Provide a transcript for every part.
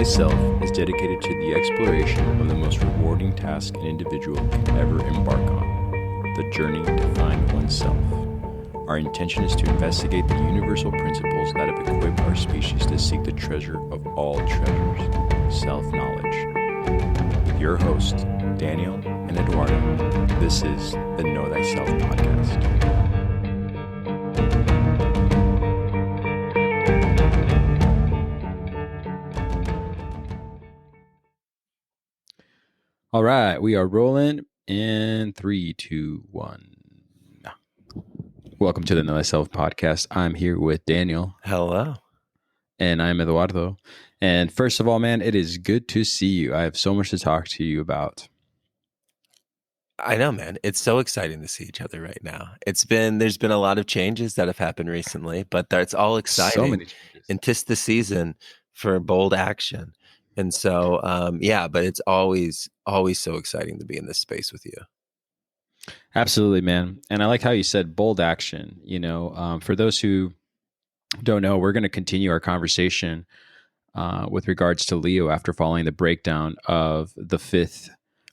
Thyself is dedicated to the exploration of the most rewarding task an individual can ever embark on, the journey to find oneself. Our intention is to investigate the universal principles that have equipped our species to seek the treasure of all treasures, self-knowledge. With your hosts, Daniel and Eduardo, this is the Know Thyself podcast. All right, we are rolling in 3, 2, 1. Welcome to the Know Thyself podcast. I'm here with Daniel. Hello. And I'm Eduardo. And first of all, man, it is good to see you. I have so much to talk to you about. I know, man. It's so exciting to see each other right now. There's been a lot of changes that have happened recently, but it's all exciting. So many changes. And 'tis the season for bold action. And so, but it's always so exciting to be in this space with you. Absolutely, man. And I like how you said bold action. For those who don't know, we're going to continue our conversation with regards to Leo after following the breakdown of the fifth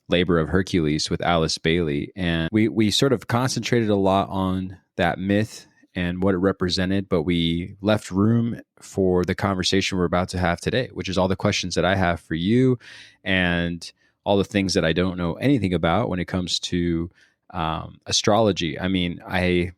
labor of Hercules with Alice Bailey. And we sort of concentrated a lot on that myth and what it represented, but we left room for the conversation we're about to have today, which is all the questions that I have for you and all the things that I don't know anything about when it comes to astrology. I mean, I'm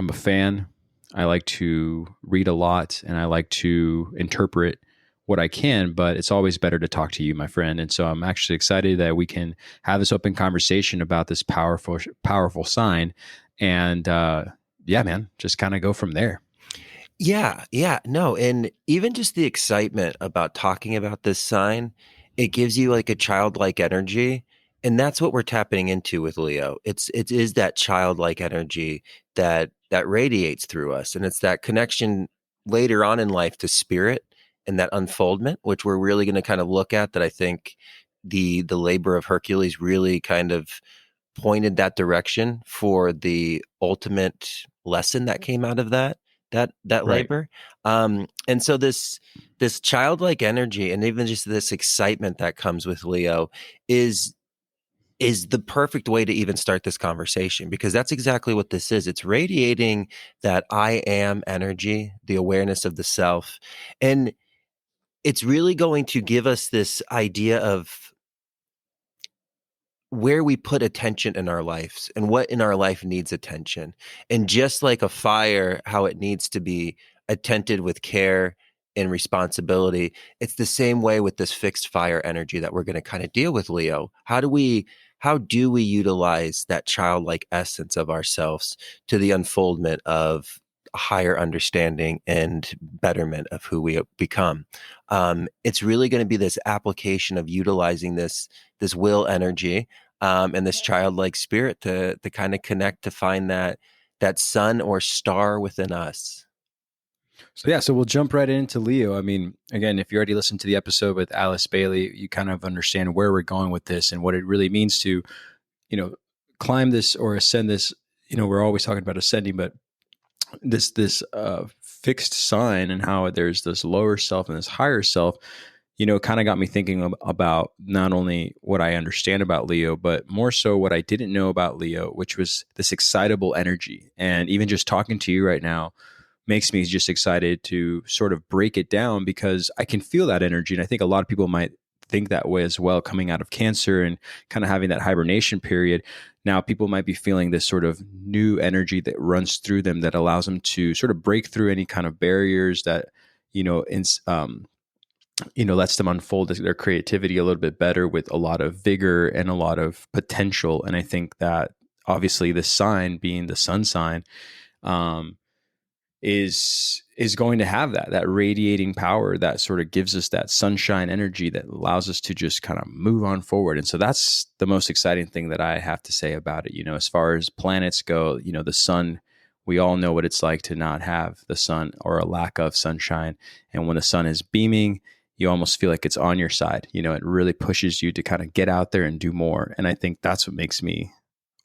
a fan. I like to read a lot and I like to interpret what I can, but it's always better to talk to you, my friend. And so I'm actually excited that we can have this open conversation about this powerful sign. And man, just kind of go from there. Yeah. No, and even just the excitement about talking about this sign, it gives you like a childlike energy. And that's what we're tapping into with Leo. It is that childlike energy that radiates through us. And it's that connection later on in life to spirit and that unfoldment, which we're really going to kind of look at, that I think the labor of Hercules really kind of pointed that direction for the ultimate lesson that came out of that right. labor. And so this childlike energy and even just this excitement that comes with Leo is the perfect way to even start this conversation, because that's exactly what this is. It's radiating that I am energy, the awareness of the self. And it's really going to give us this idea of where we put attention in our lives and what in our life needs attention. And just like a fire, how it needs to be attended with care and responsibility, it's the same way with this fixed fire energy that we're going to kind of deal with, Leo. How do we utilize that childlike essence of ourselves to the unfoldment of higher understanding and betterment of who we become? It's really going to be this application of utilizing this will energy and this childlike spirit to kind of connect, to find that sun or star within us. So we'll jump right into Leo. I mean, again, if you already listened to the episode with Alice Bailey, you kind of understand where we're going with this and what it really means to, climb this or ascend this. We're always talking about ascending, but this fixed sign and how there's this lower self and this higher self, kind of got me thinking about not only what I understand about Leo, but more so what I didn't know about Leo, which was this excitable energy. And even just talking to you right now makes me just excited to sort of break it down, because I can feel that energy. And I think a lot of people might think that way as well, coming out of Cancer and kind of having that hibernation period. Now people might be feeling this sort of new energy that runs through them that allows them to sort of break through any kind of barriers that, lets them unfold their creativity a little bit better with a lot of vigor and a lot of potential. And I think that obviously the sign, being the sun sign, is going to have that radiating power that sort of gives us that sunshine energy that allows us to just kind of move on forward. And so that's the most exciting thing that I have to say about it. As far as planets go, the sun, we all know what it's like to not have the sun or a lack of sunshine. And when the sun is beaming, you almost feel like it's on your side. It really pushes you to kind of get out there and do more. And I think that's what makes me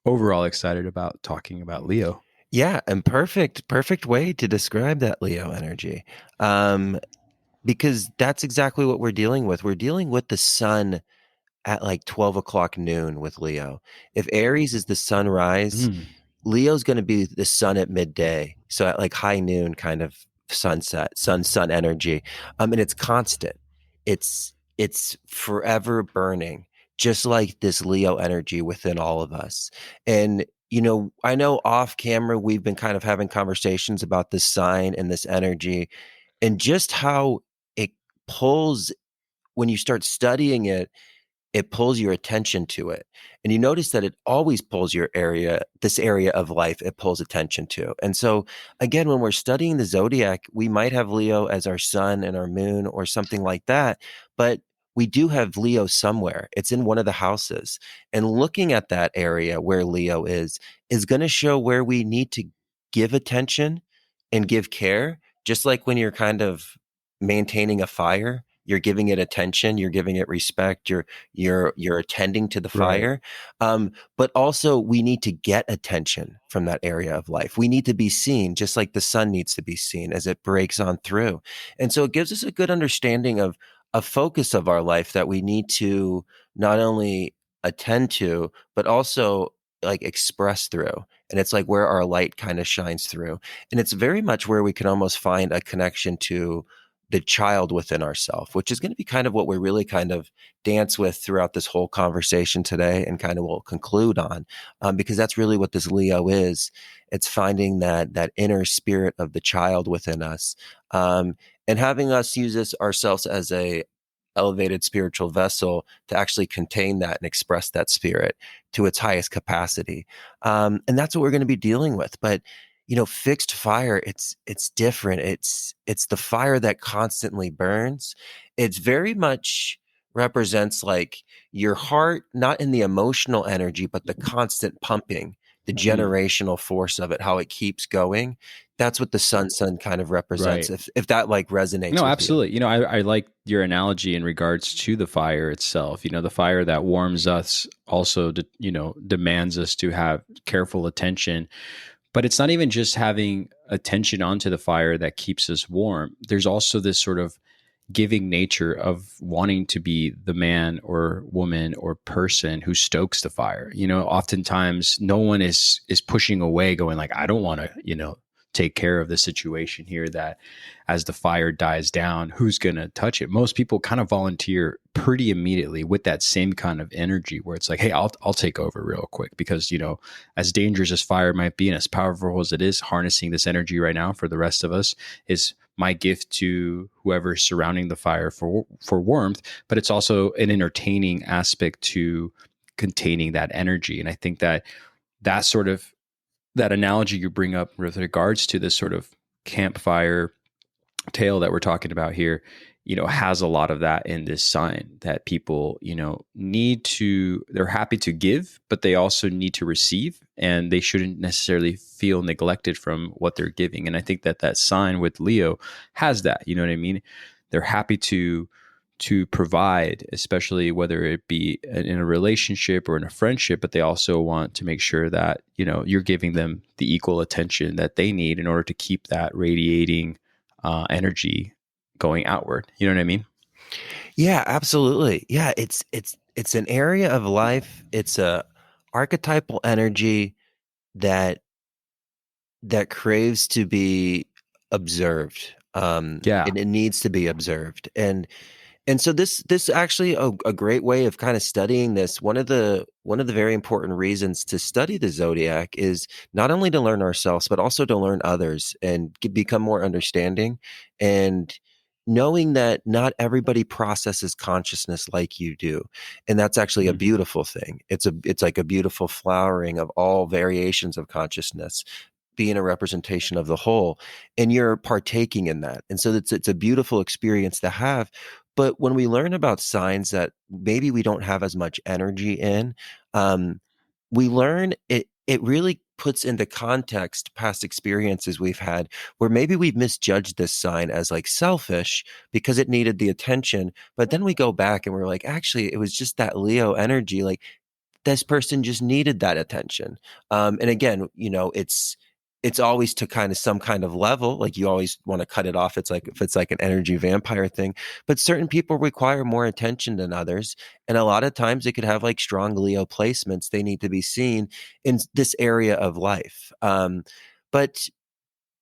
overall excited about talking about Leo. Yeah, and perfect way to describe that Leo energy. because that's exactly what we're dealing with. We're dealing with the sun at like 12 o'clock noon with Leo. If Aries is the sunrise, Mm, Leo's going to be the sun at midday. So at like high noon kind of sunset, sun energy. And it's constant. It's forever burning, just like this Leo energy within all of us. And I know off camera we've been kind of having conversations about this sign and this energy and just how it pulls when you start studying it, it pulls your attention to it. And you notice that it always pulls this area of life, it pulls attention to. And so, again, when we're studying the zodiac, we might have Leo as our sun and our moon or something like that. But we do have Leo somewhere. It's in one of the houses. And looking at that area where Leo is going to show where we need to give attention and give care, just like when you're kind of maintaining a fire. You're giving it attention, you're giving it respect, you're attending to the right. fire, but also we need to get attention from that area of life. We need to be seen, just like the sun needs to be seen as it breaks on through. And so it gives us a good understanding of a focus of our life that we need to not only attend to, but also like express through. And it's like where our light kind of shines through. And it's very much where we can almost find a connection to the child within ourselves, which is going to be kind of what we're really kind of dance with throughout this whole conversation today and kind of will conclude on, because that's really what this Leo is. It's finding that inner spirit of the child within us, and having us use this ourselves as a elevated spiritual vessel to actually contain that and express that spirit to its highest capacity. And that's what we're going to be dealing with. But fixed fire, it's different. It's the fire that constantly burns. It's very much represents like your heart, not in the emotional energy, but the constant pumping, the Mm, generational force of it, how it keeps going. That's what the sun kind of represents. right. If that like resonates No, with you. absolutely. I like your analogy in regards to the fire itself. The fire that warms us also, demands us to have careful attention. But it's not even just having attention onto the fire that keeps us warm. There's also this sort of giving nature of wanting to be the man or woman or person who stokes the fire. Oftentimes no one is pushing away, going like, I don't want to, take care of the situation here, that as the fire dies down, who's going to touch it? Most people kind of volunteer pretty immediately with that same kind of energy where it's like, hey, I'll take over real quick, because as dangerous as fire might be and as powerful as it is, harnessing this energy right now for the rest of us is my gift to whoever's surrounding the fire for warmth. But it's also an entertaining aspect to containing that energy. And I think that sort of that analogy you bring up with regards to this sort of campfire tale that we're talking about here, has a lot of that in this sign, that people, they're happy to give, but they also need to receive, and they shouldn't necessarily feel neglected from what they're giving. And I think that sign with Leo has that, you know what I mean? They're happy to provide, especially whether it be in a relationship or in a friendship, but they also want to make sure that, you're giving them the equal attention that they need in order to keep that radiating energy going outward. You know what I mean? Yeah, absolutely. Yeah, it's an area of life. It's a archetypal energy that craves to be observed. Yeah. And it needs to be observed. And so this actually a great way of kind of studying this. One of the very important reasons to study the zodiac is not only to learn ourselves, but also to learn others and become more understanding, and knowing that not everybody processes consciousness like you do. And that's actually a Hmm. beautiful thing. It's like a beautiful flowering of all variations of consciousness being a representation of the whole, and you're partaking in that. And so it's a beautiful experience to have. But when we learn about signs that maybe we don't have as much energy in, we learn it really puts into context past experiences we've had where maybe we've misjudged this sign as like selfish because it needed the attention. But then we go back and we're like, actually, it was just that Leo energy. Like this person just needed that attention. And again, it's always to kind of some kind of level. Like you always want to cut it off. It's like if it's like an energy vampire thing, but certain people require more attention than others. And a lot of times it could have like strong Leo placements. They need to be seen in this area of life. But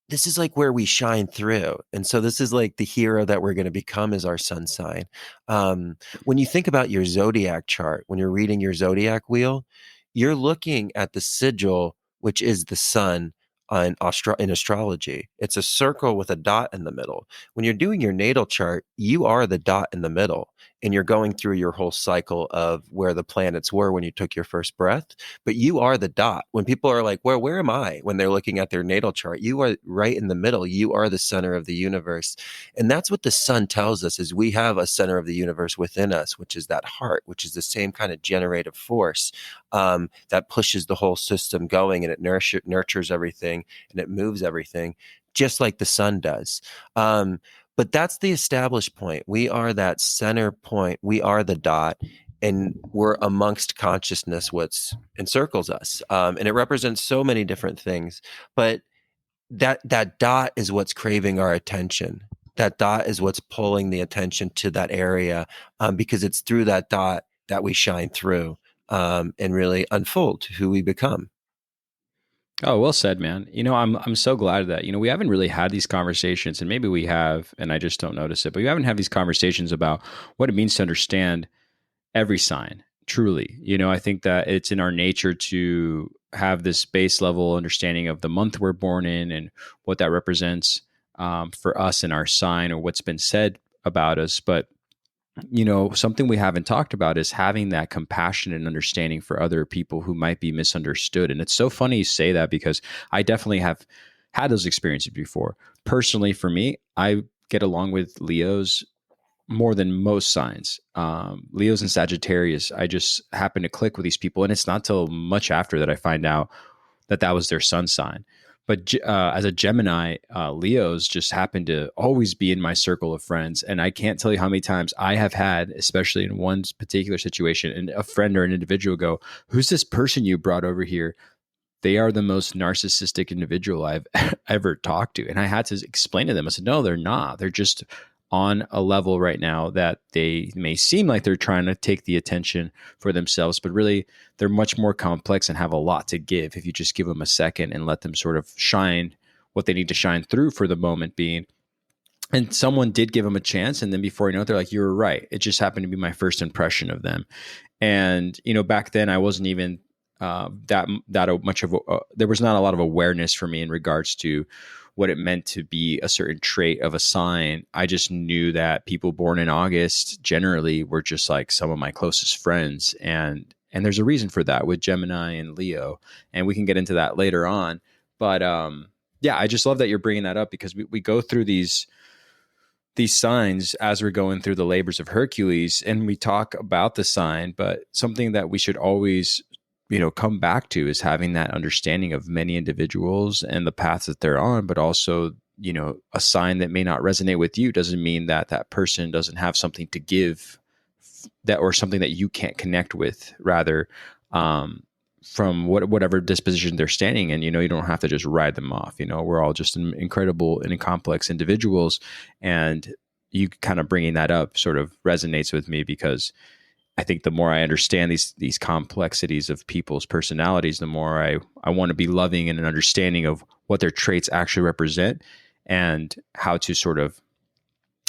this is like where we shine through. And so this is like the hero that we're going to become is our sun sign. When you think about your zodiac chart, when you're reading your zodiac wheel, you're looking at the sigil, which is the sun in astrology. It's a circle with a dot in the middle. When you're doing your natal chart, you are the dot in the middle, and you're going through your whole cycle of where the planets were when you took your first breath. But you are the dot. When people are like, where am I? When they're looking at their natal chart, you are right in the middle. You are the center of the universe. And that's what the sun tells us is we have a center of the universe within us, which is that heart, which is the same kind of generative force that pushes the whole system going, and it nurtures everything and it moves everything just like the sun does. But that's the established point. We are that center point. We are the dot, and we're amongst consciousness, what's encircles us. And it represents so many different things, but that dot is what's craving our attention. That dot is what's pulling the attention to that area, because it's through that dot that we shine through, and really unfold who we become. Oh, well said, man. I'm so glad that, we haven't really had these conversations, and maybe we have, and I just don't notice it, but we haven't had these conversations about what it means to understand every sign truly. I think that it's in our nature to have this base level understanding of the month we're born in and what that represents, for us and our sign, or what's been said about us. But something we haven't talked about is having that compassion and understanding for other people who might be misunderstood. And it's so funny you say that, because I definitely have had those experiences before. Personally, for me, I get along with Leos more than most signs. Leos and Sagittarius, I just happen to click with these people. And it's not till much after that I find out that that was their sun sign. But as a Gemini, Leos just happen to always be in my circle of friends. And I can't tell you how many times I have had, especially in one particular situation, and a friend or an individual go, "Who's this person you brought over here? They are the most narcissistic individual I've ever talked to." And I had to explain to them, I said, "No, they're not. They're just on a level right now that they may seem like they're trying to take the attention for themselves, but really they're much more complex and have a lot to give if you just give them a second and let them sort of shine what they need to shine through for the moment being." And someone did give them a chance, and then before you know it, they're like, "You were right. It just happened to be my first impression of them." And back then I wasn't even that much of there was not a lot of awareness for me in regards to what it meant to be a certain trait of a sign. I just knew that people born in August generally were just like some of my closest friends, and there's a reason for that with Gemini and Leo, and we can get into that later on. But yeah, I just love that you're bringing that up, because we go through these signs as we're going through the labors of Hercules, and we talk about the sign, but something that we should always come back to is having that understanding of many individuals and the paths that they're on, but also a sign that may not resonate with you doesn't mean that that person doesn't have something to give, that or something that you can't connect with, rather, from whatever disposition they're standing in. You don't have to just ride them off. We're all just incredible and complex individuals, and you kind of bringing that up sort of resonates with me, because I think the more I understand these complexities of people's personalities, the more I want to be loving and an understanding of what their traits actually represent, and how to sort of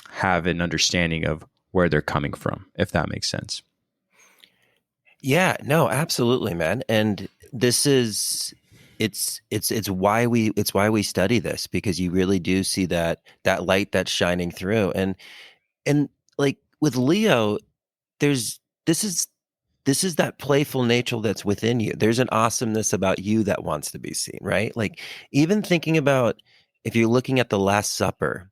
have an understanding of where they're coming from, if that makes sense. Yeah, no, absolutely, man. And this is it's why we study this, because you really do see that light that's shining through. And like with Leo, there's this is this is that playful nature that's within you. There's an awesomeness about you that wants to be seen, right? Like even thinking about if you're looking at the Last Supper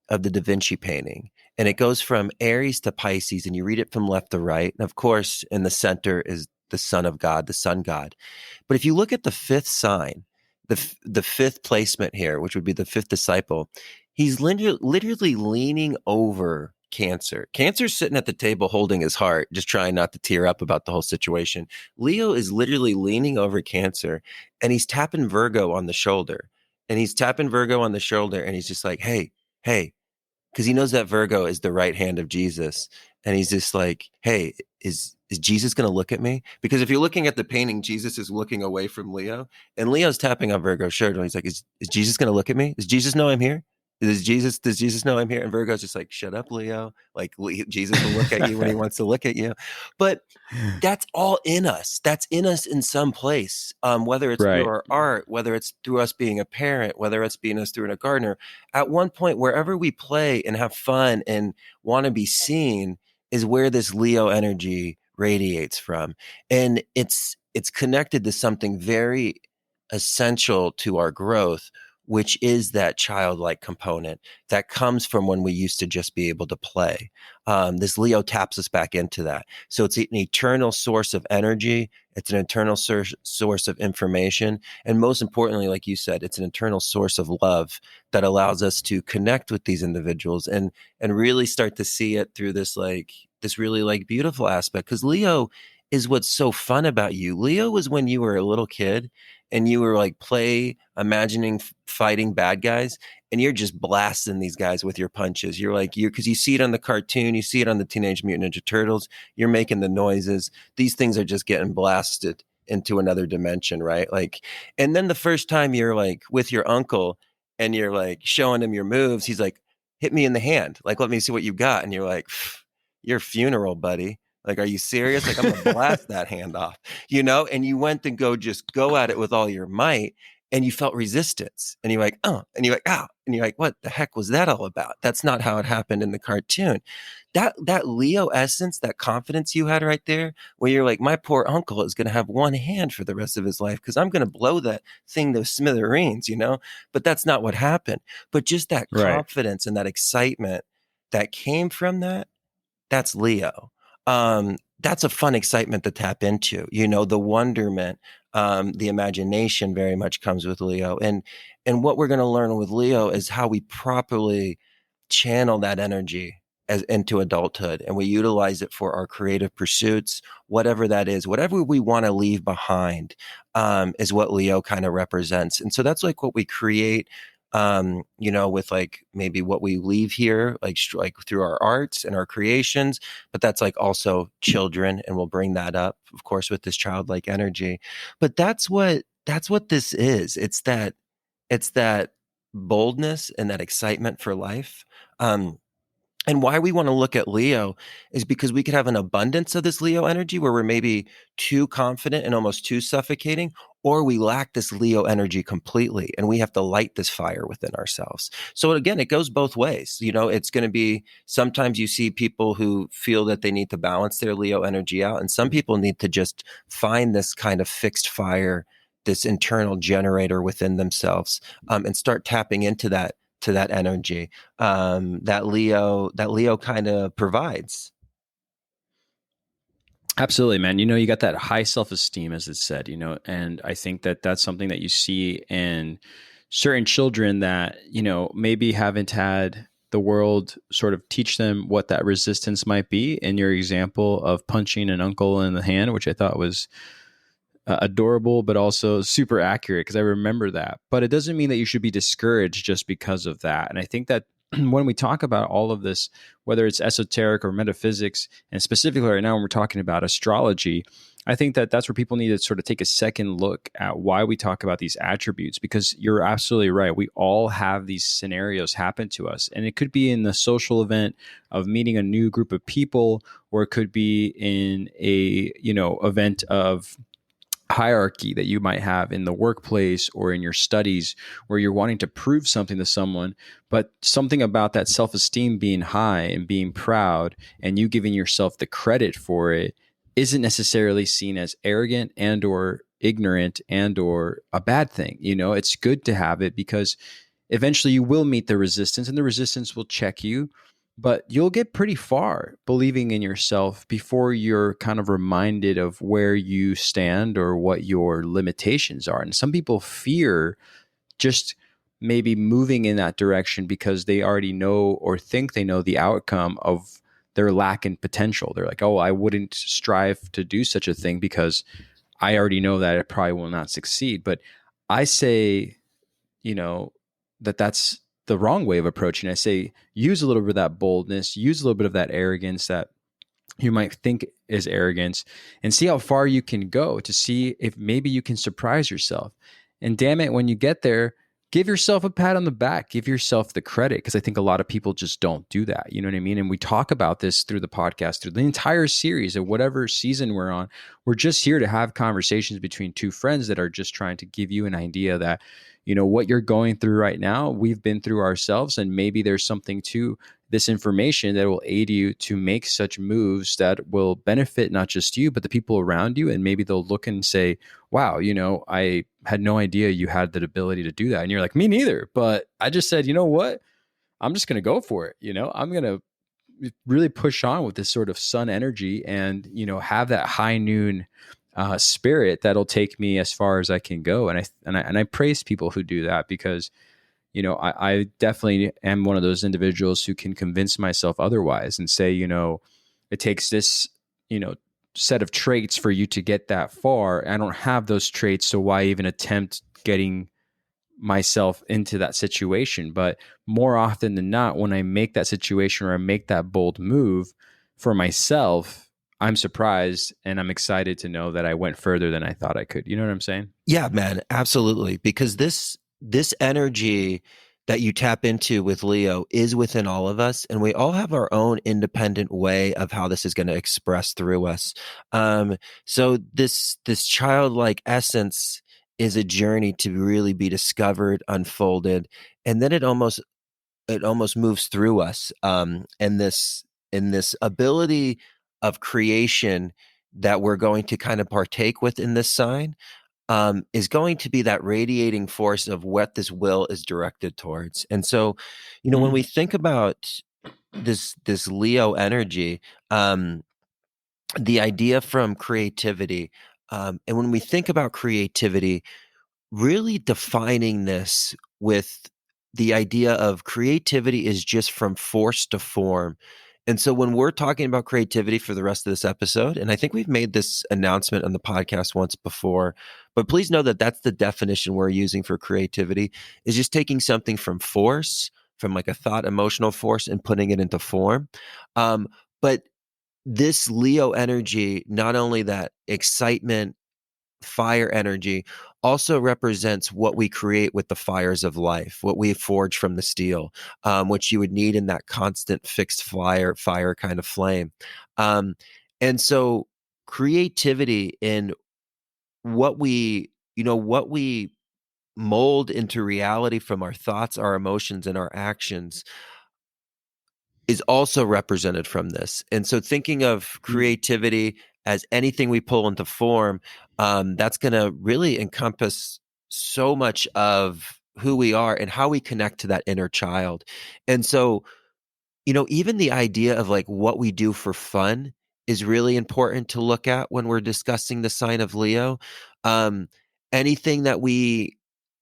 of the Da Vinci painting, and it goes from Aries to Pisces, and you read it from left to right. And of course, in the center is the Son of God, the Sun God. But if you look at the fifth sign, the fifth placement here, which would be the fifth disciple, he's literally leaning over Cancer. Cancer's sitting at the table holding his heart, just trying not to tear up about the whole situation. Leo is literally leaning over Cancer, and he's tapping Virgo on the shoulder. and he's tapping Virgo on the shoulder, and he's just like, hey, hey, because he knows that Virgo is the right hand of Jesus. And he's just like, hey, is Jesus going to look at me? Because if you're looking at the painting, Jesus is looking away from Leo, and Leo's tapping on Virgo's shoulder. He's like, is Jesus going to look at me? Does Jesus know I'm here? Does Jesus know I'm here? And Virgo's just like, shut up, Leo. Like, Jesus will look at you when he wants to look at you. But that's all in us. That's in us in some place. Whether it's through Right. our art, whether it's through us being a parent, whether it's being us through a gardener. At one point, wherever we play and have fun and want to be seen, is where this Leo energy radiates from, and it's connected to something very essential to our growth, which is that childlike component that comes from when we used to just be able to play. This Leo taps us back into that. So it's an eternal source of energy. It's an eternal source of information. And most importantly, like you said, it's an eternal source of love that allows us to connect with these individuals and really start to see it through this really like beautiful aspect. Because Leo is what's so fun about you. Leo was when you were a little kid and you were like imagining fighting bad guys, and you're just blasting these guys with your punches. You're like, because you see it on the cartoon, you see it on the Teenage Mutant Ninja Turtles, you're making the noises. These things are just getting blasted into another dimension, right? Like, and then the first time you're like with your uncle and you're like showing him your moves, he's like, hit me in the hand. Like, let me see what you got. And you're like, your funeral, buddy. Like, are you serious? Like, I'm gonna blast that hand off, And you went to just go at it with all your might, and you felt resistance, and you're like, oh, and you're like, ow, and you're like, what the heck was that all about? That's not how it happened in the cartoon. That Leo essence, that confidence you had right there, where you're like, my poor uncle is gonna have one hand for the rest of his life because I'm gonna blow that thing to smithereens, But that's not what happened. But just that Right. confidence and that excitement that came from that's Leo. That's a fun excitement to tap into. The wonderment, the imagination very much comes with Leo. And what we're going to learn with Leo is how we properly channel that energy into adulthood, and we utilize it for our creative pursuits, whatever that is, whatever we want to leave behind, is what Leo kind of represents. And so that's like what we create, with like maybe what we leave here, like through our arts and our creations, but that's like also children, and we'll bring that up, of course, with this childlike energy. But that's what this is. It's that boldness and that excitement for life. And why we want to look at Leo is because we could have an abundance of this Leo energy where we're maybe too confident and almost too suffocating, or we lack this Leo energy completely and we have to light this fire within ourselves. So again, it goes both ways. It's going to be, sometimes you see people who feel that they need to balance their Leo energy out, and some people need to just find this kind of fixed fire, this internal generator within themselves, and start tapping into that energy, that Leo kind of provides. Absolutely, man. You got that high self-esteem, as it said, and I think that that's something that you see in certain children that, maybe haven't had the world sort of teach them what that resistance might be. In your example of punching an uncle in the hand, which I thought was adorable, but also super accurate because I remember that. But it doesn't mean that you should be discouraged just because of that. And I think that when we talk about all of this, whether it's esoteric or metaphysics, and specifically right now when we're talking about astrology, I think that that's where people need to sort of take a second look at why we talk about these attributes, because you're absolutely right. We all have these scenarios happen to us, and it could be in the social event of meeting a new group of people, or it could be in a, event of hierarchy that you might have in the workplace or in your studies, where you're wanting to prove something to someone, but something about that self-esteem being high and being proud and you giving yourself the credit for it isn't necessarily seen as arrogant and or ignorant and or a bad thing. It's good to have it because eventually you will meet the resistance, and the resistance will check you, but you'll get pretty far believing in yourself before you're kind of reminded of where you stand or what your limitations are. And some people fear just maybe moving in that direction because they already know or think they know the outcome of their lack in potential. They're like, oh, I wouldn't strive to do such a thing because I already know that it probably will not succeed. But I say you know, that's the wrong way of approaching it. I say use a little bit of that boldness, use a little bit of that arrogance that you might think is arrogance, and see how far you can go to see if maybe you can surprise yourself. And damn it, when you get there, give yourself a pat on the back, give yourself the credit, because I think a lot of people just don't do that. You know what I mean? And we talk about this through the podcast, through the entire series of whatever season we're on. We're just here to have conversations between two friends that are just trying to give you an idea that, what you're going through right now, we've been through ourselves, and maybe there's something to this information that will aid you to make such moves that will benefit not just you, but the people around you. And maybe they'll look and say, wow, I had no idea you had that ability to do that. And you're like, me neither. But I just said, you know what? I'm just going to go for it. I'm going to really push on with this sort of sun energy and, have that high noon spirit that'll take me as far as I can go. And I praise people who do that, because I definitely am one of those individuals who can convince myself otherwise and say, it takes this, set of traits for you to get that far. I don't have those traits, so why even attempt getting myself into that situation? But more often than not, when I make that situation or I make that bold move for myself, I'm surprised and I'm excited to know that I went further than I thought I could. You know what I'm saying? Yeah, man, absolutely. Because this energy that you tap into with Leo is within all of us, and we all have our own independent way of how this is going to express through us. So this childlike essence is a journey to really be discovered, unfolded, and then it almost moves through us. And this ability of creation that we're going to kind of partake with in this sign is going to be that radiating force of what this will is directed towards. And so, when we think about this Leo energy, the idea from creativity, and when we think about creativity, really defining this with the idea of creativity is just from force to form. And so when we're talking about creativity for the rest of this episode, and I think we've made this announcement on the podcast once before, but please know that that's the definition we're using for creativity, is just taking something from force, from like a thought, emotional force, and putting it into form. But this Leo energy, not only that excitement, fire energy, also represents what we create with the fires of life, what we forge from the steel, which you would need in that constant fixed fire kind of flame. Um, and so creativity in what we mold into reality from our thoughts, our emotions, and our actions is also represented from this. And so thinking of creativity as anything we pull into form, that's going to really encompass so much of who we are and how we connect to that inner child. And so, even the idea of like what we do for fun is really important to look at when we're discussing the sign of Leo. Um, Anything that we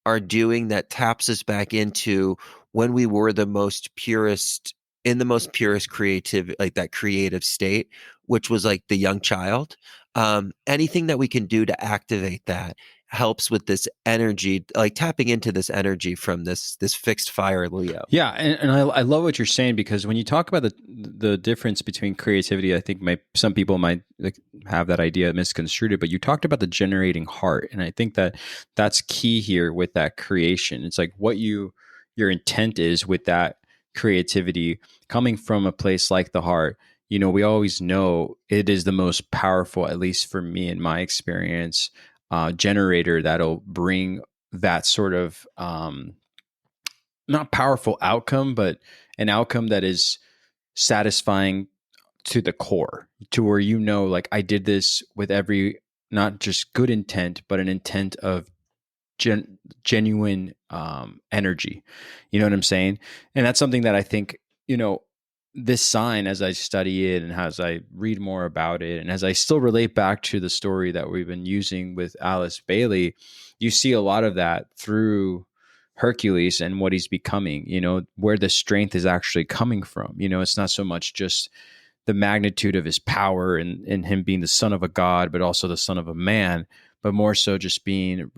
are doing that taps us back into when we were in the most purest creative, like that creative state, which was like the young child. Anything that we can do to activate that helps with this energy, like tapping into this energy from this fixed fire Leo. Yeah, and I love what you're saying, because when you talk about the difference between creativity, I think some people might like have that idea misconstrued, but you talked about the generating heart, and I think that that's key here with that creation. It's like what your intent is with that creativity coming from a place like the heart. We always know it is the most powerful, at least for me in my experience, generator that'll bring that sort of not powerful outcome, but an outcome that is satisfying to the core, to where like I did this with every not just good intent, but an intent of genuine energy. You know what I'm saying? And that's something that I think, this sign, as I study it and as I read more about it, and as I still relate back to the story that we've been using with Alice Bailey, you see a lot of that through Hercules and what he's becoming, where the strength is actually coming from. It's not so much just the magnitude of his power and him being the son of a god, but also the son of a man, but more so just being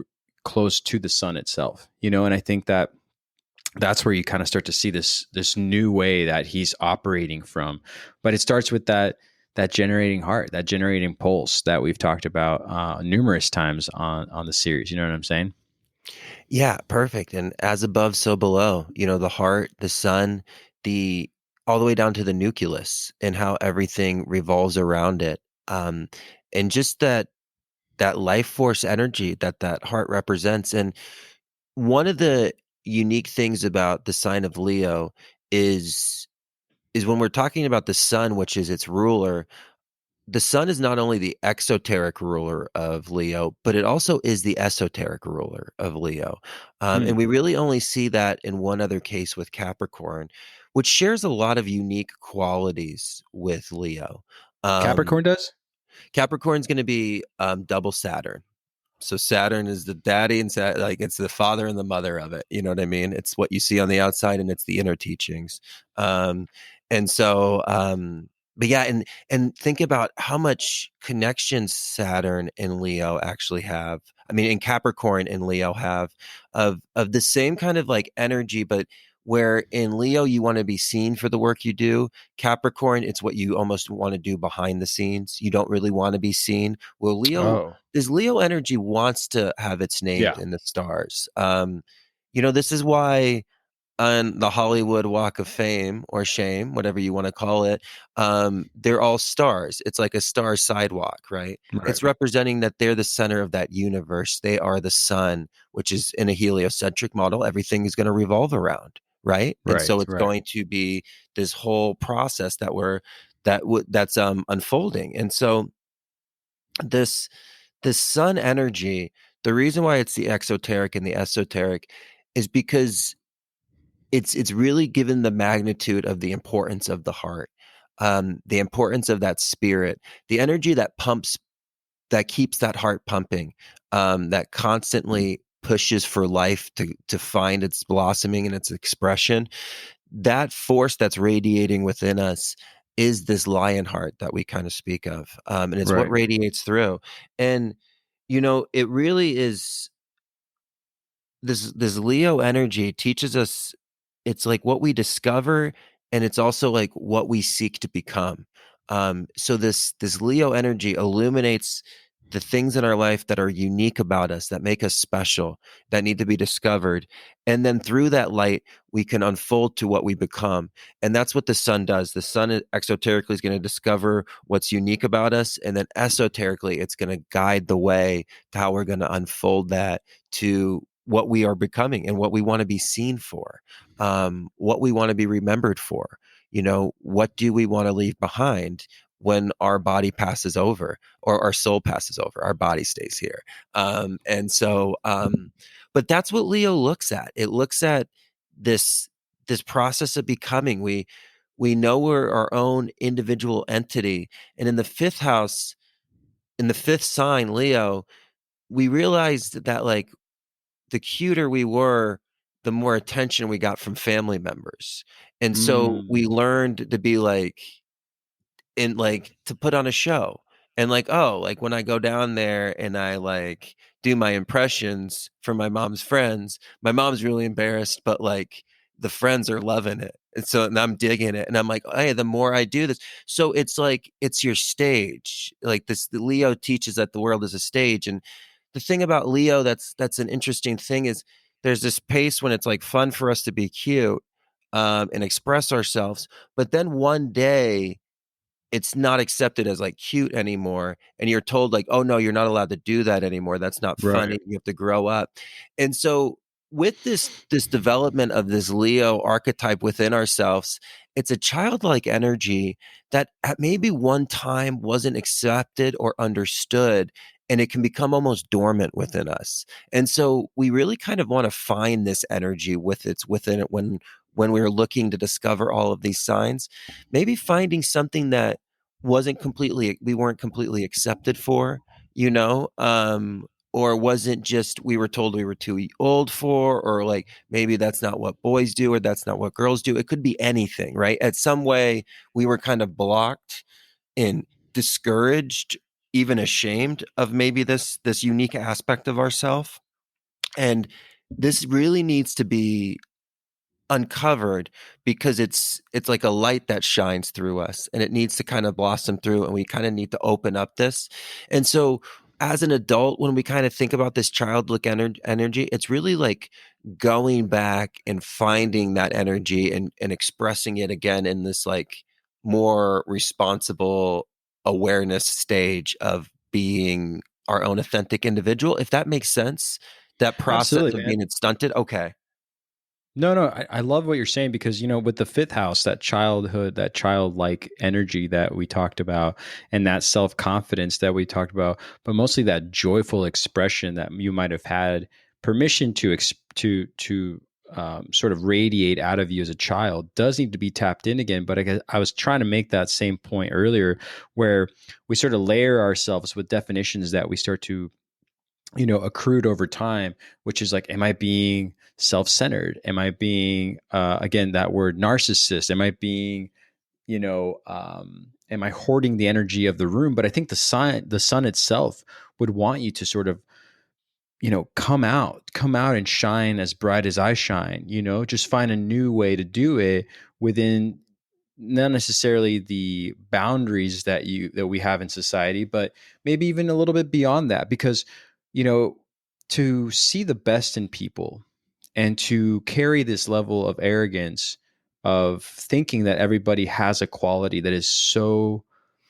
close to the sun itself, you know. And I think that that's where you kind of start to see this new way that he's operating from. But it starts with that generating heart, that generating pulse that we've talked about numerous times on the series. You know what I'm saying? Yeah, perfect. And as above, so below, the heart, the sun, the all the way down to the nucleus and how everything revolves around it. And just that life force energy that heart represents. And one of the unique things about the sign of Leo is is when we're talking about the sun, which is its ruler. The sun is not only the exoteric ruler of Leo, but it also is the esoteric ruler of Leo. And Hmm. we really only see that in one other case with Capricorn, which shares a lot of unique qualities with Leo. Um, Capricorn does. Capricorn's going to be double Saturn. So Saturn is the daddy and like it's the father and the mother of it. You know what I mean? It's what you see on the outside and it's the inner teachings. Um, and so, but yeah, and think about how much connection Saturn and Leo actually have. I mean, and Capricorn and Leo have of the same kind of like energy, but where in Leo you want to be seen for the work you do. Capricorn, it's what you almost want to do behind the scenes. You don't really want to be seen. Well, Leo, Oh, this Leo energy wants to have its name yeah. in the stars. This is why on the Hollywood Walk of Fame or Shame, whatever you want to call it, they're all stars. It's like a star sidewalk, right? Right. It's representing that they're the center of that universe. They are the sun, which is in a heliocentric model. Everything is going to revolve around, right? And Right. so it's Right. going to be this whole process that's unfolding. And so this the sun energy, the reason why it's the exoteric and the esoteric is because it's really given the magnitude of the importance of the heart, the importance of that spirit, the energy that pumps, that keeps that heart pumping, that constantly pushes for life to find its blossoming and its expression. That force that's radiating within us is this lion heart that we kind of speak of, and it's what Right. radiates through. And it really is this Leo energy teaches us, it's like what we discover and it's also like what we seek to become. So this Leo energy illuminates the things in our life that are unique about us, that make us special, that need to be discovered. And then through that light, we can unfold to what we become. And that's what the sun does. The sun exoterically is going to discover what's unique about us. And then esoterically, it's going to guide the way to how we're going to unfold that to what we are becoming and what we want to be seen for, what we want to be remembered for. What do we want to leave behind when our body passes over or our soul passes over? Our body stays here. But that's what Leo looks at. It looks at this this process of becoming. We know we're our own individual entity, and in the fifth house, in the fifth sign, Leo, we realized that like the cuter we were, the more attention we got from family members. And so we Mm. learned to be like, and like to put on a show. And like, oh, like when I go down there and I like do my impressions for my mom's friends, my mom's really embarrassed, but like the friends are loving it. And I'm digging it. And I'm like, hey, the more I do this. So it's like it's your stage. Like this, the Leo teaches that the world is a stage. And the thing about Leo that's an interesting thing is there's this pace when it's like fun for us to be cute, and express ourselves, but then one day it's not accepted as like cute anymore, and you're told like, oh no, you're not allowed to do that anymore, that's not funny, Right. you have to grow up. And so with this development of this Leo archetype within ourselves, it's a childlike energy that at maybe one time wasn't accepted or understood, and it can become almost dormant within us. And so we really kind of want to find this energy within it when we're looking to discover all of these signs, maybe finding something that we weren't completely accepted for, you know, or wasn't just we were told we were too old for, or like maybe that's not what boys do or that's not what girls do. It could be anything, right? At some way we were kind of blocked and discouraged, even ashamed of maybe this unique aspect of ourself. And this really needs to be uncovered because it's like a light that shines through us, and it needs to kind of blossom through, and we kind of need to open up this. And so as an adult, when we kind of think about this childlike energy, it's really like going back and finding that energy and expressing it again in this like more responsible awareness stage of being our own authentic individual, if that makes sense. That process Absolutely, of man. being stunted. Okay. No, no, I love what you're saying because, with the fifth house, that childhood, that childlike energy that we talked about, and that self confidence that we talked about, but mostly that joyful expression that you might have had permission to sort of radiate out of you as a child does need to be tapped in again. But I was trying to make that same point earlier, where we sort of layer ourselves with definitions that we start to accrued over time, which is like, am I being self-centered? Am I being again, that word narcissist? Am I being, am I hoarding the energy of the room? But I think the sun itself would want you to sort of, come out and shine as bright as I shine, just find a new way to do it within not necessarily the boundaries that we have in society, but maybe even a little bit beyond that. Because, you know, to see the best in people and to carry this level of arrogance of thinking that everybody has a quality that is so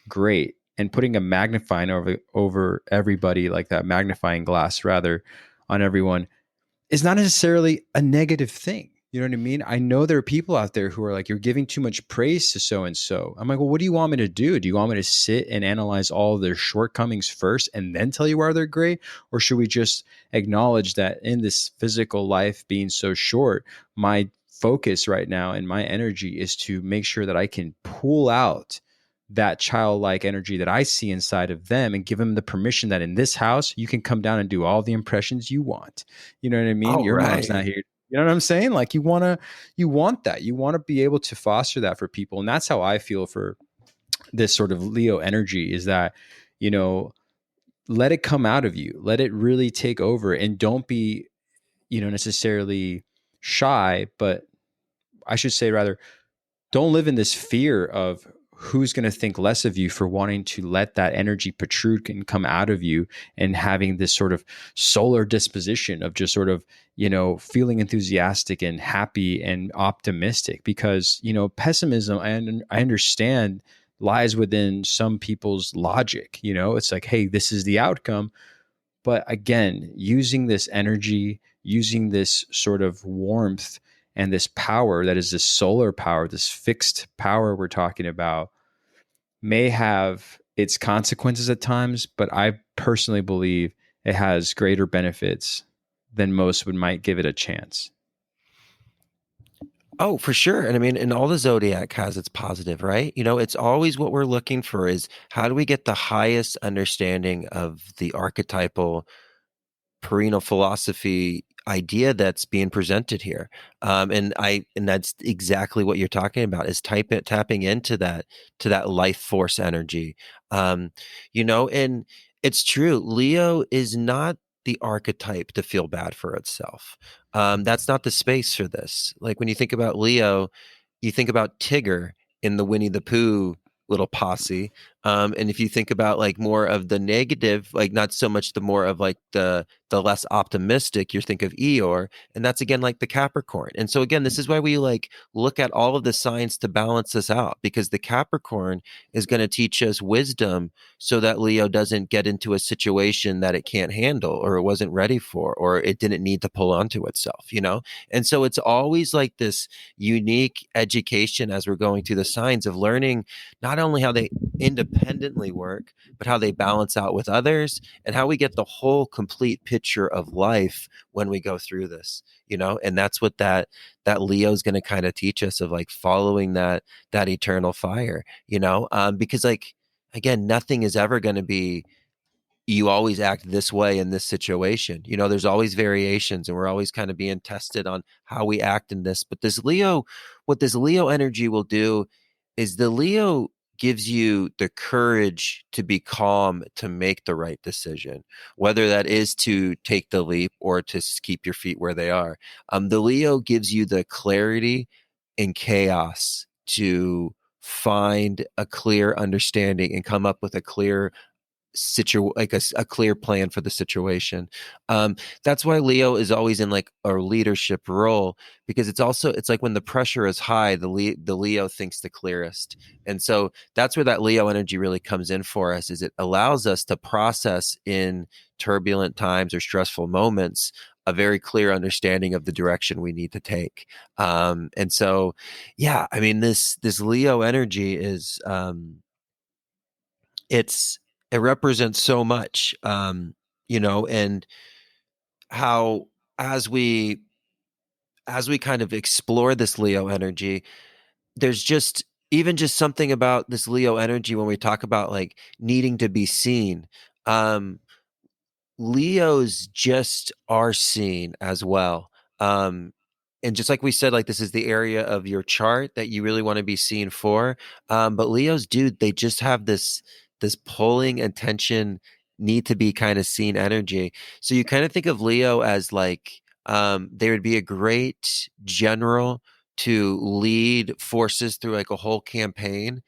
great, and putting a magnifying over everybody, like that magnifying glass rather, on everyone, is not necessarily a negative thing. You know what I mean? I know there are people out there who are like, you're giving too much praise to so and so. I'm like, well, what do you want me to do? Do you want me to sit and analyze all of their shortcomings first and then tell you why they're great? Or should we just acknowledge that in this physical life being so short, my focus right now and my energy is to make sure that I can pull out that childlike energy that I see inside of them and give them the permission that in this house, you can come down and do all the impressions you want. You know what I mean? All Your mom's right. not here. You know what I'm saying? Like, you want that. You want to be able to foster that for people. And that's how I feel for this sort of Leo energy, is that, you know, let it come out of you. Let it really take over, and don't be, necessarily shy, but I should say rather, don't live in this fear of who's going to think less of you for wanting to let that energy protrude and come out of you, and having this sort of solar disposition of just sort of, feeling enthusiastic and happy and optimistic. Because, pessimism, I understand, lies within some people's logic. It's like, hey, this is the outcome. But again, using this energy, using this sort of warmth and this power that is this solar power, this fixed power we're talking about, may have its consequences at times, but I personally believe it has greater benefits than most would might give it a chance. Oh, for sure. And I mean, and all the zodiac has its positive, right? It's always what we're looking for is how do we get the highest understanding of the archetypal perennial philosophy idea that's being presented here. And that's exactly what you're talking about is tapping into that life force energy. Um, and it's true. Leo is not the archetype to feel bad for itself. That's not the space for this. Like when you think about Leo, you think about Tigger in the Winnie the Pooh little posse. And if you think about like more of the negative, like not so much the more of like the less optimistic, you think of Eeyore, and that's again like the Capricorn. And so again, this is why we like look at all of the signs to balance this out, because the Capricorn is going to teach us wisdom so that Leo doesn't get into a situation that it can't handle or it wasn't ready for or it didn't need to pull onto itself. And so it's always like this unique education as we're going through the signs of learning not only how they independently work, but how they balance out with others and how we get the whole complete picture of life when we go through this. And that's what that Leo is going to kind of teach us, of like following that eternal fire. Because like again, nothing is ever going to be you always act this way in this situation. There's always variations and we're always kind of being tested on how we act in this. But what this Leo energy will do is the Leo gives you the courage to be calm, to make the right decision, whether that is to take the leap or to keep your feet where they are. The Leo gives you the clarity in chaos to find a clear understanding and come up with a clear a clear plan for the situation. That's why Leo is always in like a leadership role, because it's like when the pressure is high, the Leo thinks the clearest. And so that's where that Leo energy really comes in for us, is it allows us to process in turbulent times or stressful moments a very clear understanding of the direction we need to take. And so yeah, I mean, this Leo energy is it's it represents so much, and how as we kind of explore this Leo energy, there's just even just something about this Leo energy when we talk about like needing to be seen. Um, Leos just are seen as well. Um, and just like we said, like this is the area of your chart that you really want to be seen for. But Leos, dude, they just have this pulling attention, need to be kind of seen energy. So you kind of think of Leo as like they would be a great general to lead forces through like a whole campaign.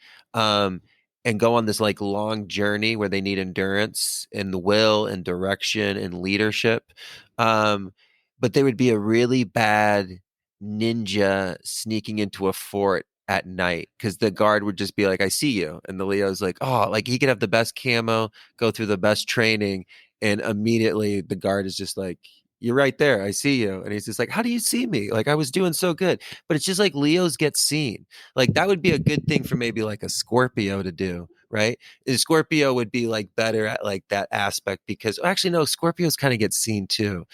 And go on this like long journey where they need endurance and the will and direction and leadership. But they would be a really bad ninja sneaking into a fort at night, because the guard would just be like, I see you. And the Leo's like, oh, like he could have the best camo, go through the best training. And immediately the guard is just like, you're right there. I see you. And he's just like, how do you see me? Like I was doing so good. But it's just like Leos get seen. Like that would be a good thing for maybe like a Scorpio to do, right? A Scorpio would be like better at like that aspect, because actually no, Scorpios kind of get seen too.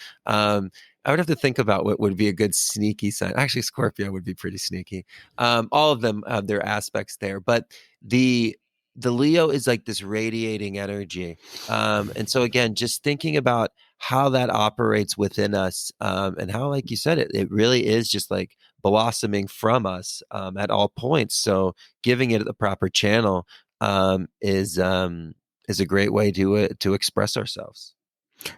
I would have to think about what would be a good sneaky sign. Actually, Scorpio would be pretty sneaky. All of them have their aspects there, but the Leo is like this radiating energy. And so again, just thinking about how that operates within us, and how, like you said, it really is just like blossoming from us at all points. So giving it the proper channel is a great way to express ourselves.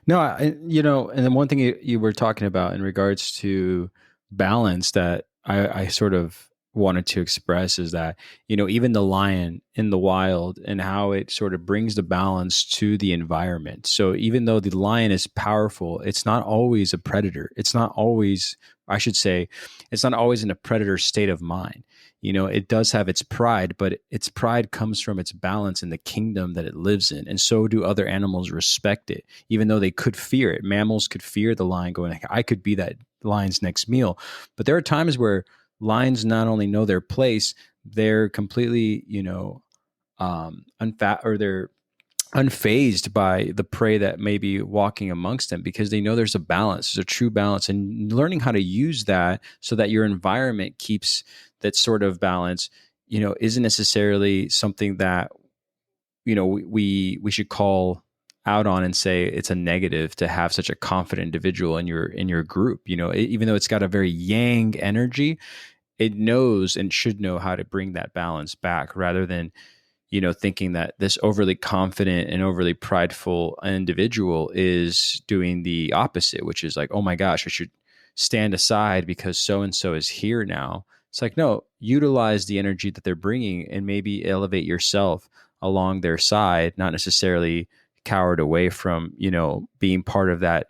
No, and then one thing you were talking about in regards to balance that I sort of wanted to express is that, even the lion in the wild and how it sort of brings the balance to the environment. So even though the lion is powerful, it's not always a predator. It's not always, I should say, it's not always in a predator state of mind. It does have its pride, but its pride comes from its balance in the kingdom that it lives in. And so do other animals respect it, even though they could fear it. Mammals could fear the lion, going, I could be that lion's next meal. But there are times where lions not only know their place, they're completely, they're unfazed by the prey that may be walking amongst them, because they know there's a balance, there's a true balance, and learning how to use that so that your environment keeps that sort of balance, isn't necessarily something that, we should call out on and say it's a negative to have such a confident individual in your group. Even though it's got a very yang energy, it knows and should know how to bring that balance back, rather than thinking that this overly confident and overly prideful individual is doing the opposite, which is like, oh my gosh, I should stand aside because so and so is here now. It's like, no, utilize the energy that they're bringing and maybe elevate yourself along their side, not necessarily cowered away from, being part of that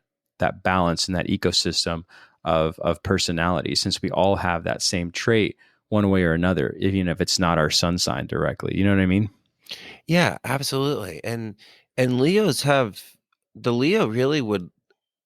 balance and that ecosystem of personality, since we all have that same trait one way or another, even if it's not our sun sign directly. You know what I mean? Yeah, absolutely. And Leos have the Leo really would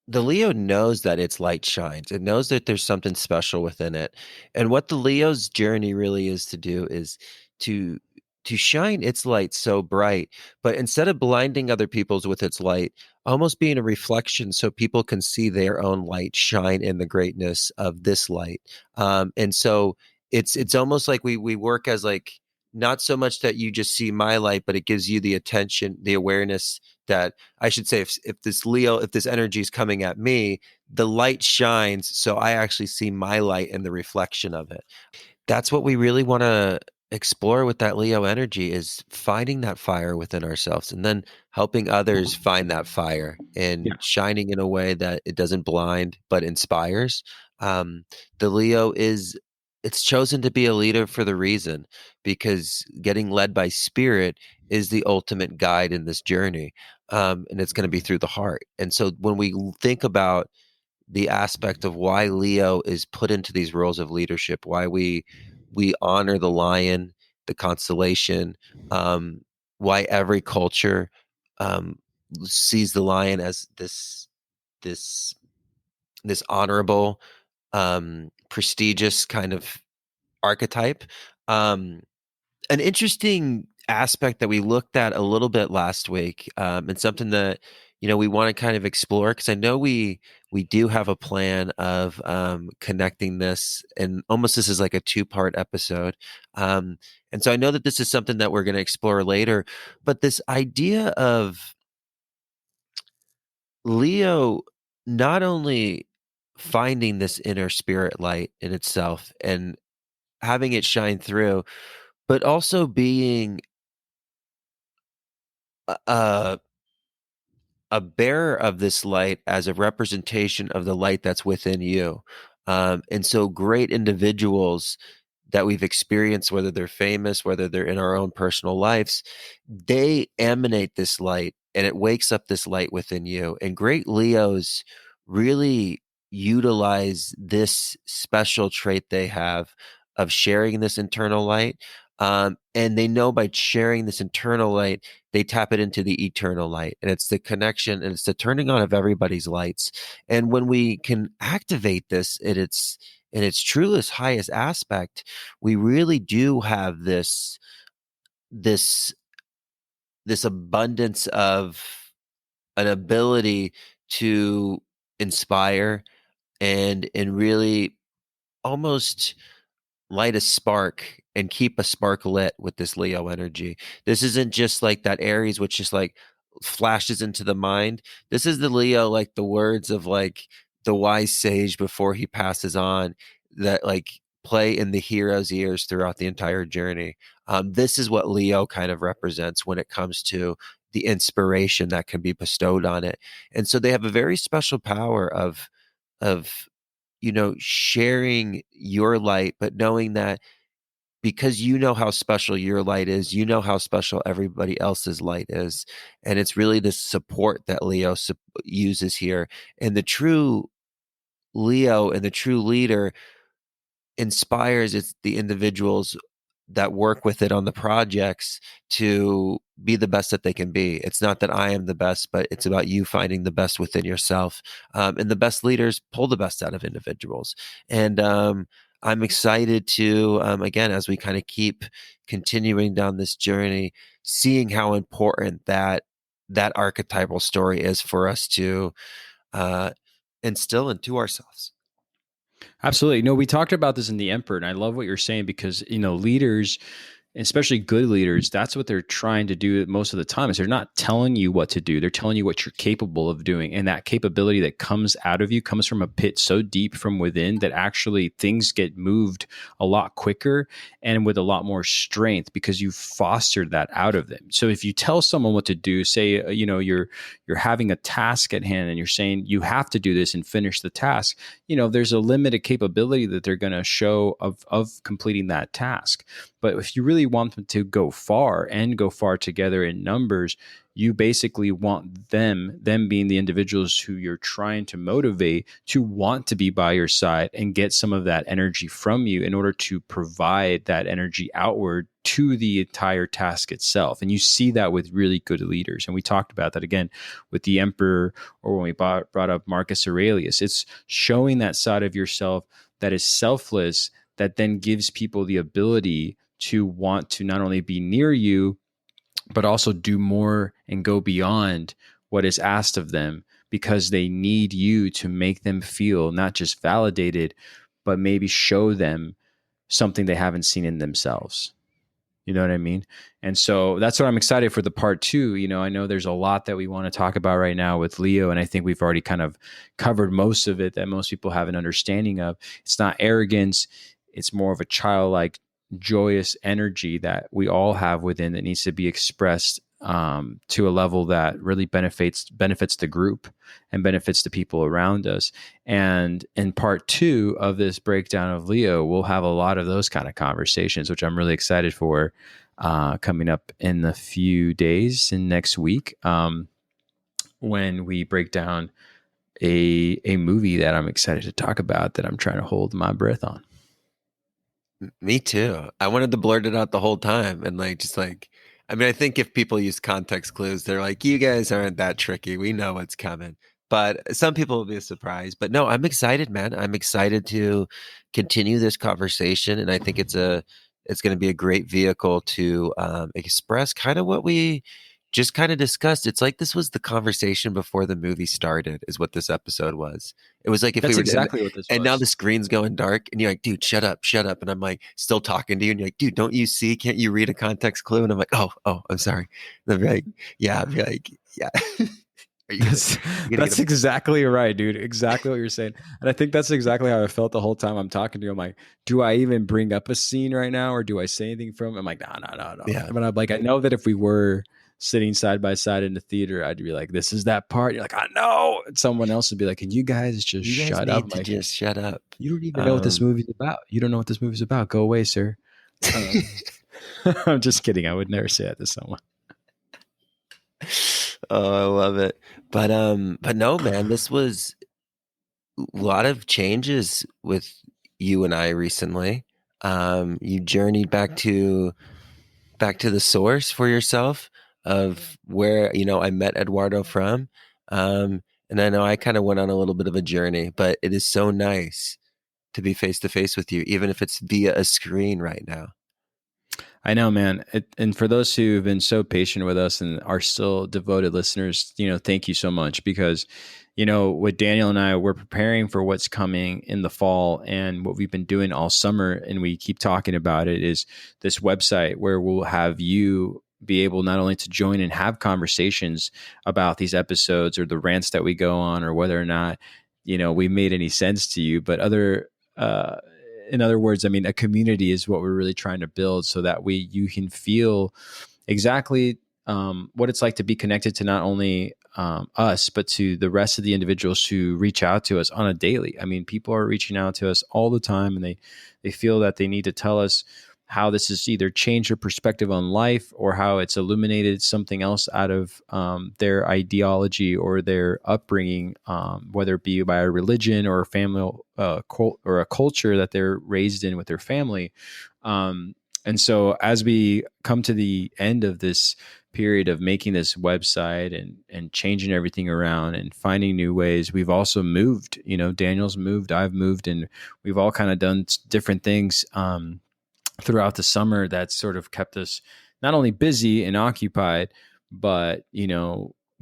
the Leo knows that its light shines. It knows that there's something special within it. And what the Leo's journey really is to do is to to shine its light so bright, but instead of blinding other people's with its light, almost being a reflection so people can see their own light shine in the greatness of this light. And so it's almost like we work as like not so much that you just see my light, but it gives you the attention, the awareness that I should say, if this Leo, if this energy is coming at me, the light shines. So I actually see my light and the reflection of it. That's what we really want to explore with that Leo energy is finding that fire within ourselves and then helping others find that fire and Yeah. shining in a way that it doesn't blind but inspires. Um, the Leo is it's chosen to be a leader for the reason because getting led by spirit is the ultimate guide in this journey. And it's going to be through the heart. And so when we think about the aspect of why Leo is put into these roles of leadership, why we honor the lion, the constellation, um, why every culture um, sees the lion as this this honorable, prestigious kind of archetype. Um, an interesting aspect that we looked at a little bit last week, and something that we want to kind of explore because I know we do have a plan of connecting this, and almost this is like a two-part episode. Um, and so I know that this is something that we're going to explore later, but this idea of Leo not only finding this inner spirit light in itself and having it shine through, but also being a a bearer of this light as a representation of the light that's within you. And so, great individuals that we've experienced, whether they're famous, whether they're in our own personal lives, they emanate this light and it wakes up this light within you. And great Leos really utilize this special trait they have of sharing this internal light. And they know by sharing this internal light, they tap it into the eternal light. And it's the connection and it's the turning on of everybody's lights. And when we can activate this in its truest, highest aspect, we really do have this this abundance of an ability to inspire and really almost light a spark and keep a spark lit with this Leo energy. This isn't just like that Aries, which just like flashes into the mind. This is the Leo, like the words of like the wise sage before he passes on, that like play in the hero's ears throughout the entire journey. This is what Leo kind of represents when it comes to the inspiration that can be bestowed on it. And so they have a very special power of sharing your light, but knowing that because you know how special your light is, you know how special everybody else's light is. And it's really the support that Leo uses here. And the true Leo and the true leader inspires the individuals that work with it on the projects to be the best that they can be. It's not that I am the best, but it's about you finding the best within yourself. And the best leaders pull the best out of individuals. And I'm excited to, again, as we kind of keep continuing down this journey, seeing how important that archetypal story is for us to uh, instill into ourselves. Absolutely. No, we talked about this in the Emperor, and I love what you're saying because leaders, especially good leaders, that's what they're trying to do most of the time. Is they're not telling you what to do; they're telling you what you're capable of doing, and that capability that comes out of you comes from a pit so deep from within that actually things get moved a lot quicker and with a lot more strength because you fostered that out of them. So if you tell someone what to do, say you're having a task at hand and you're saying you have to do this and finish the task, there's a limited capability that they're going to show of completing that task. But if you really want them to go far and go far together in numbers, you basically want them being the individuals who you're trying to motivate to want to be by your side and get some of that energy from you in order to provide that energy outward to the entire task itself. And you see that with really good leaders. And we talked about that again with the Emperor, or when we brought up Marcus Aurelius. It's showing that side of yourself that is selfless, that then gives people the ability to want to not only be near you, but also do more and go beyond what is asked of them because they need you to make them feel not just validated, but maybe show them something they haven't seen in themselves. You know what I mean? And so that's what I'm excited for the part two. I know there's a lot that we want to talk about right now with Leo, and I think we've already kind of covered most of it that most people have an understanding of. It's not arrogance, it's more of a childlike joyous energy that we all have within that needs to be expressed to a level that really benefits the group and benefits the people around us. And in part two of this breakdown of Leo, we'll have a lot of those kind of conversations, which I'm really excited for, coming up in a few days and next week, when we break down a movie that I'm excited to talk about that I'm trying to hold my breath on. Me too. I wanted to blurt it out the whole time and like just like I mean, I think if people use context clues, they're like, you guys aren't that tricky. We know what's coming. But some people will be surprised. But no, I'm excited, man. I'm excited to continue this conversation. And I think it's going to be a great vehicle to express kind of what we just kind of discussed. It's like this was the conversation before the movie started, is what this episode was. It was like if we That's were, exactly what this and now the was. screen's going dark, and you're like, dude, shut up. And I'm like, still talking to you. And you're like, dude, don't you see? Can't you read a context clue? And I'm like, oh, I'm sorry. And I'll be like, yeah. I'll be like, yeah. Are That's you gonna get that's a exactly right, dude. Exactly what you're saying. And I think that's exactly how I felt the whole time I'm talking to you. I'm like, do I even bring up a scene right now or do I say anything from it? I'm like, no. yeah, But I'm like, I know that if we were sitting side by side in the theater, I'd be like, this is that part. You're like, I know. And someone else would be like, can you guys just you guys shut up? need I'm to like, just shut up. you don't even know what this Um, movie's about. You don't know what this movie's about. Go away, sir. Um, I'm just kidding. I would never say that to someone. oh, I love it. But no, man, this was a lot of changes with you and I recently. You journeyed back to the source for yourself of where I met Eduardo from. And I know I kind of went on a little bit of a journey, but it is so nice to be face to face with you, even if it's via a screen right now. I know, man. And for those who've been so patient with us and are still devoted listeners, thank you so much because, with Daniel and I, we're preparing for what's coming in the fall. And what we've been doing all summer, and we keep talking about it, is this website where we'll have you be able not only to join and have conversations about these episodes or the rants that we go on or whether or not, we made any sense to you, but uh, in other words, I mean, a community is what we're really trying to build so that you can feel exactly what it's like to be connected to not only us, but to the rest of the individuals who reach out to us on a daily. I mean, people are reaching out to us all the time and they feel that they need to tell us how this has either changed their perspective on life or how it's illuminated something else out of their ideology or their upbringing, whether it be by a religion or a family or a culture that they're raised in with their family. And so as we come to the end of this period of making this website and changing everything around and finding new ways, we've also moved. Daniel's moved, I've moved, and we've all kind of done different things throughout the summer that sort of kept us not only busy and occupied, but,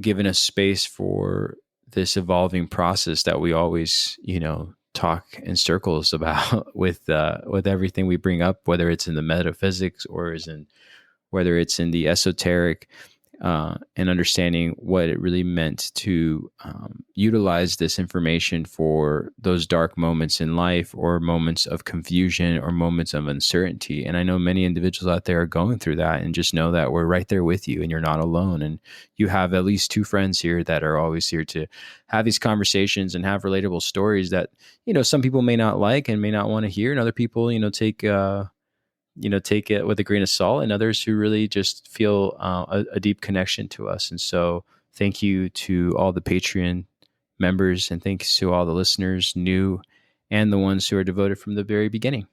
given us space for this evolving process that we always, talk in circles about with everything we bring up, whether it's in the metaphysics or whether it's in the esoteric, and understanding what it really meant to utilize this information for those dark moments in life or moments of confusion or moments of uncertainty. And I know many individuals out there are going through that, and just know that we're right there with you and you're not alone. And you have at least two friends here that are always here to have these conversations and have relatable stories that, some people may not like and may not want to hear. And other people, take it with a grain of salt, and others who really just feel a deep connection to us. And so thank you to all the Patreon members, and thanks to all the listeners, new and the ones who are devoted from the very beginning.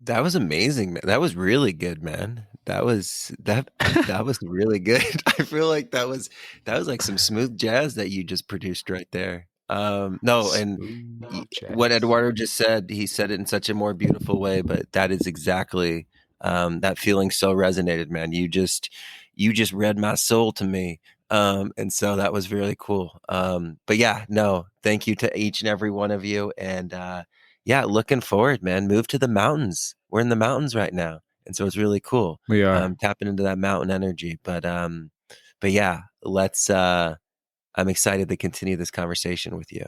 That was amazing, man. That was really good, man. That was really good. I feel like that was like some smooth jazz that you just produced right there. No, and Smooth what jazz. Eduardo just said, he said it in such a more beautiful way, but that is exactly that feeling so resonated, man. You just read my soul to me. And so that was really cool. But yeah, no, thank you to each and every one of you. And yeah, looking forward, man. Move to the mountains. We're in the mountains right now. And so it's really cool. We are. Tapping into that mountain energy. But yeah, let's I'm excited to continue this conversation with you.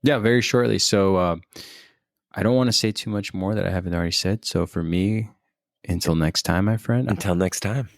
Yeah, very shortly. So I don't want to say too much more that I haven't already said. So for me, until next time, my friend, Until next time.